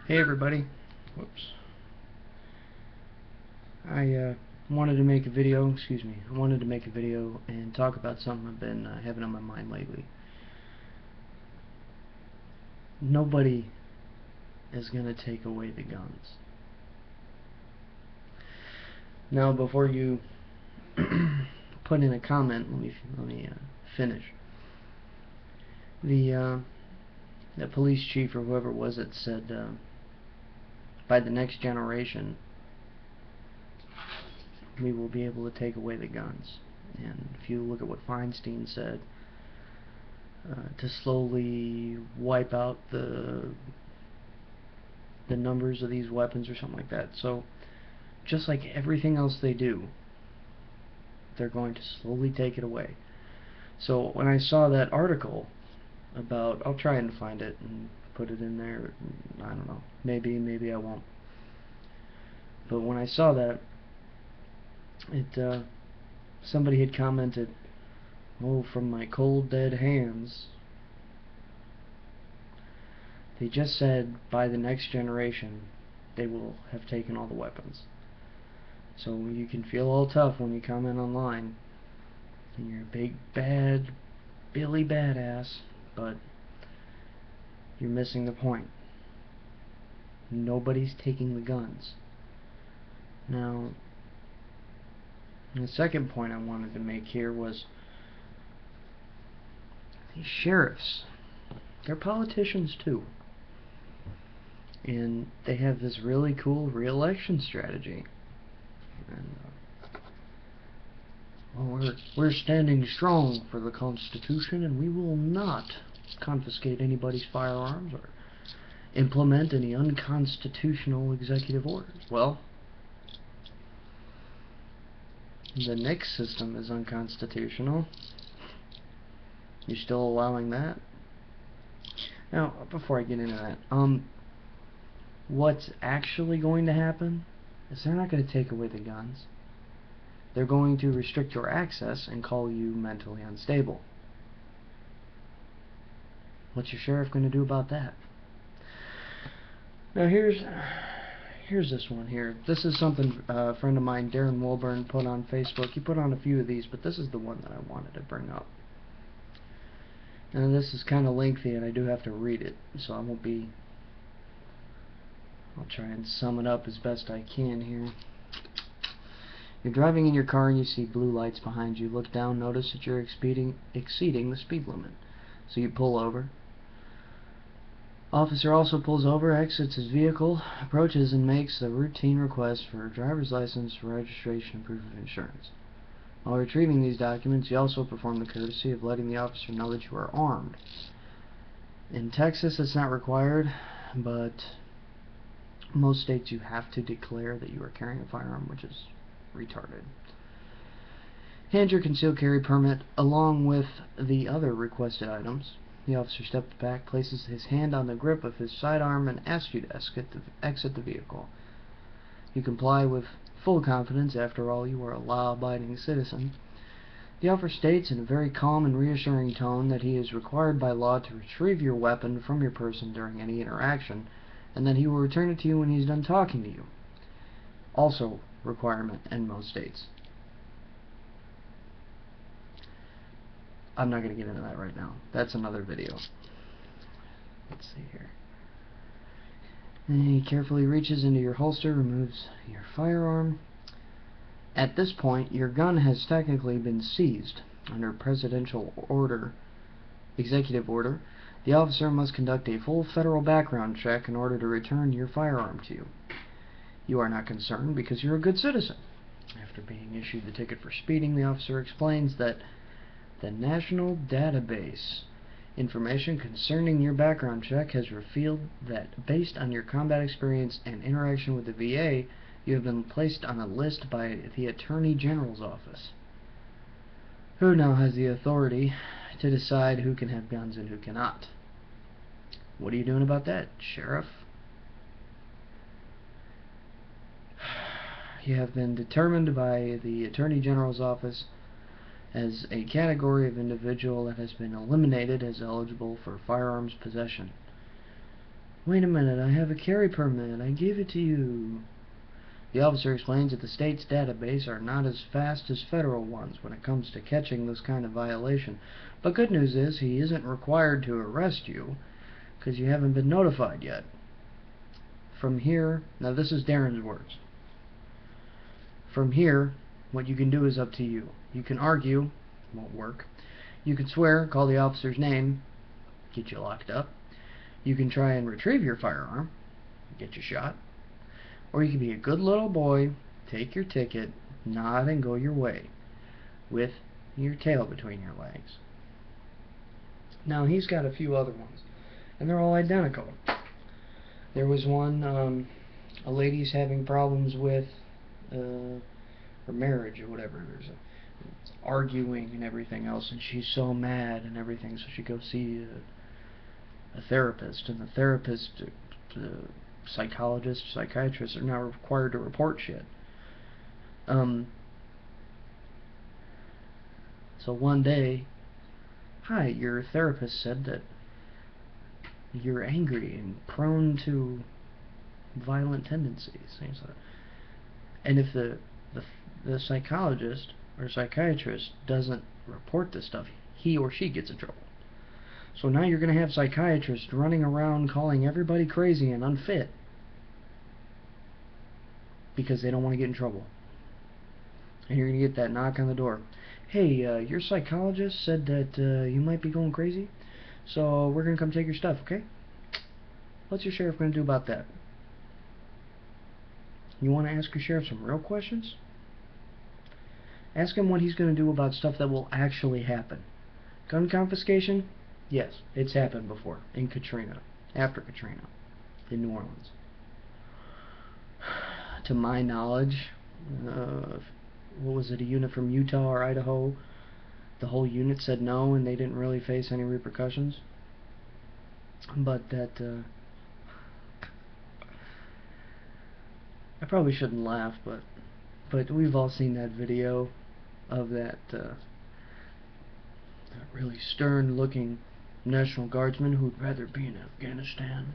Hey everybody. Whoops. I wanted to make a video, I wanted to make a video and talk about something I've been having on my mind lately. Nobody is going to take away the guns. Now, before you put in a comment, let me finish. The police chief or whoever it was that said by the next generation we will be able to take away the guns. And if you look at what Feinstein said, to slowly wipe out the numbers of these weapons or something like that. So just like everything else they do, they're going to slowly take it away. So when I saw that article about, I'll try and find it and put it in there, I don't know, maybe I won't, but when I saw that, somebody had commented, "Oh, from my cold dead hands, they just said by the next generation they will have taken all the weapons." So you can feel all tough when you comment online and you're a big bad Billy badass, but you're missing the point. Nobody's taking the guns. Now, the second point I wanted to make here was these sheriffs, they're politicians too, and they have this really cool re-election strategy. And well, we're standing strong for the Constitution, and we will not confiscate anybody's firearms or implement any unconstitutional executive orders. Well, the NICS system is unconstitutional. You're still allowing that? Now, before I get into that, what's actually going to happen is they're not going to take away the guns. They're going to restrict your access and call you mentally unstable. What's your sheriff going to do about that? Now here's this one here. This is something a friend of mine, Darren Wilburn, put on Facebook. He put on a few of these, but this is the one that I wanted to bring up. Now this is kind of lengthy and I do have to read it, so I'll try and sum it up as best I can here. You're driving in your car and you see blue lights behind you. Look down, notice that you're exceeding the speed limit. So you pull over. Officer also pulls over, exits his vehicle, approaches and makes a routine request for a driver's license, registration, and proof of insurance. While retrieving these documents, you also perform the courtesy of letting the officer know that you are armed. In Texas, it's not required, but most states you have to declare that you are carrying a firearm, which is retarded. Hand your concealed carry permit along with the other requested items. The officer steps back, places his hand on the grip of his sidearm, and asks you to exit the vehicle. You comply with full confidence. After all, you are a law-abiding citizen. The officer states in a very calm and reassuring tone that he is required by law to retrieve your weapon from your person during any interaction, and that he will return it to you when he's done talking to you. Also requirement in most states. I'm not going to get into that right now. That's another video. Let's see here. And he carefully reaches into your holster, removes your firearm. At this point, your gun has technically been seized. Under presidential order, executive order, the officer must conduct a full federal background check in order to return your firearm to you. You are not concerned because you're a good citizen. After being issued the ticket for speeding, the officer explains that the National Database information concerning your background check has revealed that based on your combat experience and interaction with the VA, you have been placed on a list by the Attorney General's office, who now has the authority to decide who can have guns and who cannot. What are you doing about that, Sheriff? You have been determined by the Attorney General's office as a category of individual that has been eliminated as eligible for firearms possession. Wait a minute, I have a carry permit. I gave it to you. The officer explains that the state's database are not as fast as federal ones when it comes to catching this kind of violation. But good news is he isn't required to arrest you because you haven't been notified yet. From here, now this is Darren's words. From here, what you can do is up to you. You can argue, won't work. You can swear, call the officer's name, get you locked up. You can try and retrieve your firearm, get you shot. Or you can be a good little boy, take your ticket, nod and go your way, with your tail between your legs. Now he's got a few other ones, and they're all identical. There was one, a lady's having problems with her marriage or whatever. There's arguing and everything else, and she's so mad and everything, so she goes see a therapist, and the therapist, psychologists, psychiatrists are now required to report shit. So one day, hi, your therapist said that you're angry and prone to violent tendencies, things like that. And if the psychologist or psychiatrist doesn't report this stuff, he or she gets in trouble. So now you're going to have psychiatrists running around calling everybody crazy and unfit because they don't want to get in trouble. And you're going to get that knock on the door. Hey, your psychologist said that you might be going crazy, so we're going to come take your stuff, okay? What's your sheriff going to do about that? You want to ask your sheriff some real questions? Ask him what he's going to do about stuff that will actually happen. Gun confiscation? Yes, it's happened before. In Katrina. After Katrina. In New Orleans. To my knowledge, what was it, a unit from Utah or Idaho? The whole unit said no, and they didn't really face any repercussions. But that, I probably shouldn't laugh, but we've all seen that video of that really stern-looking National Guardsman who'd rather be in Afghanistan.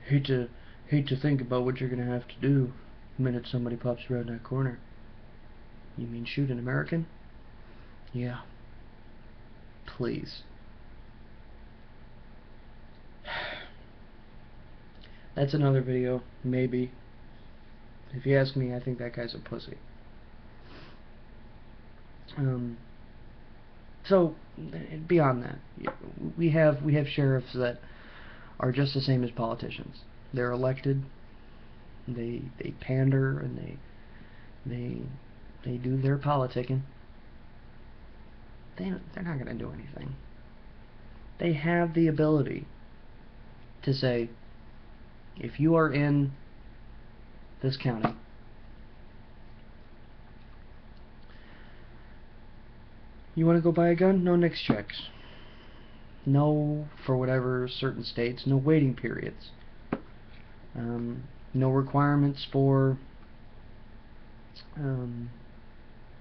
Hate to think about what you're gonna have to do the minute somebody pops around that corner. You mean shoot an American? Yeah. Please. That's another video, maybe. If you ask me, I think that guy's a pussy. So beyond that, we have sheriffs that are just the same as politicians. They're elected. They pander and they do their politicking. They're not going to do anything. They have the ability to say, if you are in this county, you want to go buy a gun? No NICS checks. No, for whatever certain states, no waiting periods. No requirements for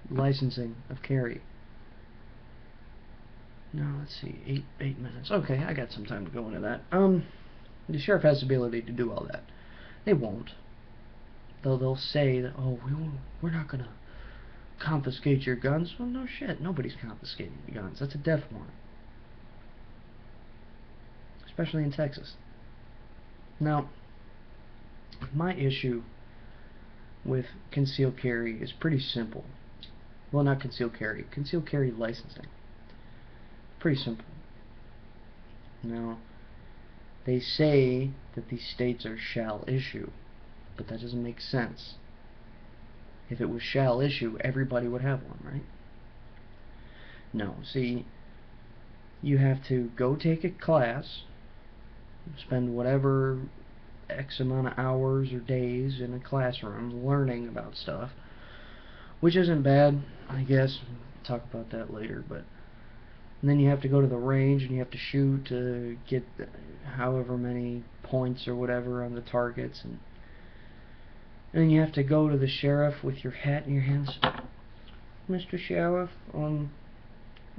licensing of carry. No, let's see, 8 minutes. Okay, I got some time to go into that. The sheriff has the ability to do all that. They won't. They'll say that, oh, we're not gonna confiscate your guns. Well, no shit, nobody's confiscating the guns. That's a death warrant. Especially in Texas. Now, my issue with concealed carry is pretty simple. Well, not concealed carry licensing. Pretty simple. Now, they say that these states are shall issue, but that doesn't make sense. If it was shall issue, everybody would have one, right? No, see, you have to go take a class, spend whatever X amount of hours or days in a classroom learning about stuff, which isn't bad, I guess. We'll talk about that later, but and then you have to go to the range and you have to shoot to get however many points or whatever on the targets, and then you have to go to the sheriff with your hat in your hands. Mr. Sheriff,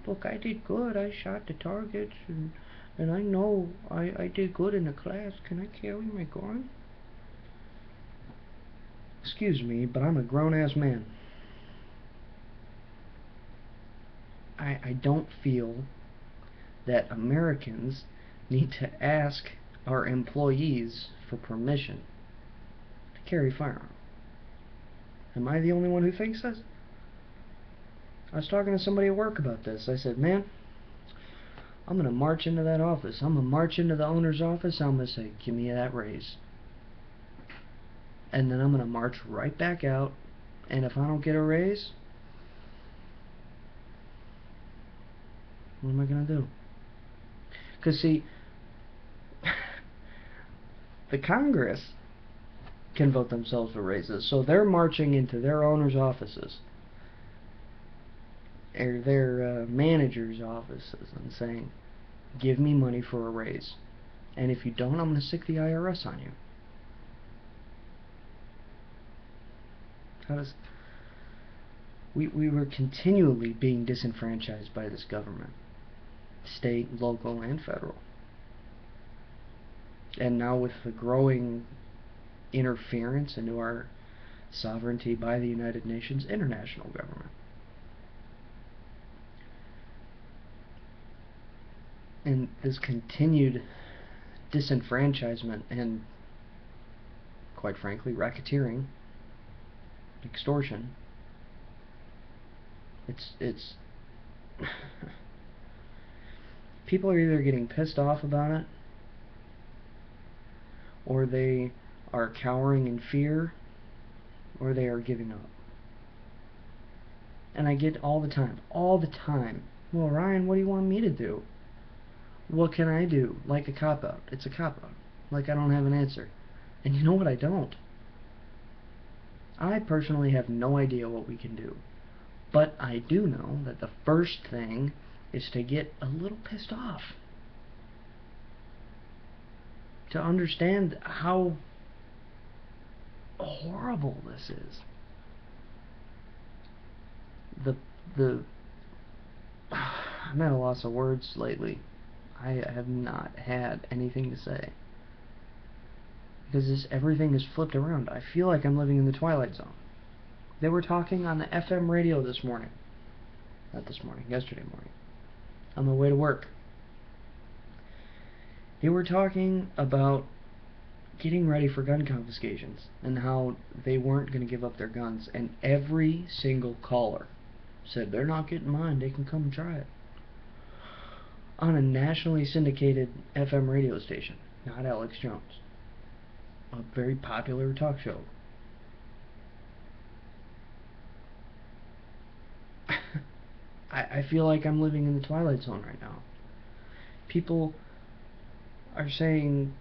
look, I did good. I shot the targets, and And I know I did good in the class. Can I carry my gun? Excuse me, but I'm a grown-ass man. I don't feel that Americans need to ask our employees for permission to carry firearms. Am I the only one who thinks this? I was talking to somebody at work about this. I said, man, I'm going to march into that office. I'm going to march into the owner's office. I'm going to say, give me that raise. And then I'm going to march right back out. And if I don't get a raise, what am I going to do? Because, see, the Congress can vote themselves for raises. So they're marching into their owners' offices, or their managers' offices, and saying, give me money for a raise. And if you don't, I'm going to stick the IRS on you. How does... We were continually being disenfranchised by this government. State, local, and federal. And now with the growing interference into our sovereignty by the United Nations international government. And this continued disenfranchisement and, quite frankly, racketeering, extortion, it's people are either getting pissed off about it, or they are cowering in fear, or they are giving up. And I get all the time, well, Ryan, what do you want me to do? What can I do? Like a cop-out. It's a cop-out. Like I don't have an answer. And you know what? I don't. I personally have no idea what we can do. But I do know that the first thing is to get a little pissed off. To understand how horrible this is. I'm at a loss of words lately. I have not had anything to say. Because everything is flipped around. I feel like I'm living in the Twilight Zone. They were talking on the FM radio this morning. Not this morning, yesterday morning. On my way to work. They were talking about getting ready for gun confiscations and how they weren't going to give up their guns. And every single caller said, they're not getting mine, they can come and try it. On a nationally syndicated FM radio station. Not Alex Jones. A very popular talk show. I feel like I'm living in the Twilight Zone right now. People are saying...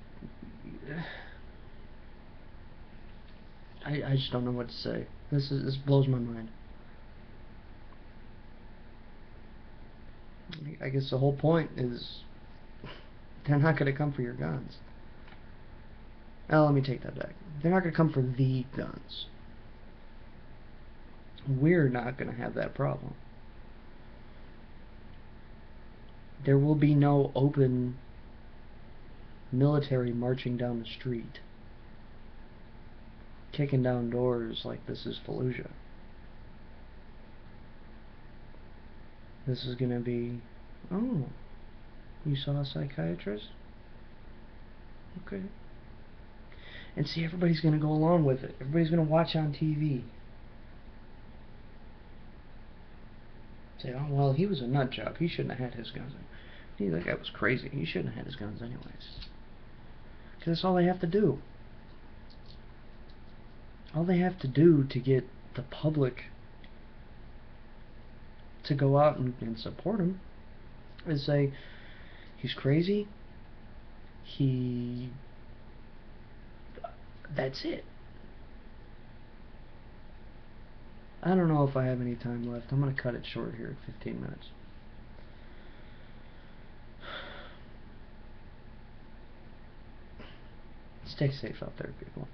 I just don't know what to say. This blows my mind. I guess the whole point is they're not going to come for your guns. Now let me take that back. They're not going to come for the guns. We're not going to have that problem. There will be no open military marching down the street, kicking down doors like this is Fallujah. This is going to be, oh, you saw a psychiatrist? Okay. And see, everybody's going to go along with it. Everybody's going to watch on TV. Say, oh, well, he was a nut job. He shouldn't have had his guns. That guy was crazy. He shouldn't have had his guns anyways. Because that's all they have to do. All they have to do to get the public to go out and support him is say, he's crazy. That's it. I don't know if I have any time left. I'm going to cut it short here at 15 minutes. Stay safe out there, people.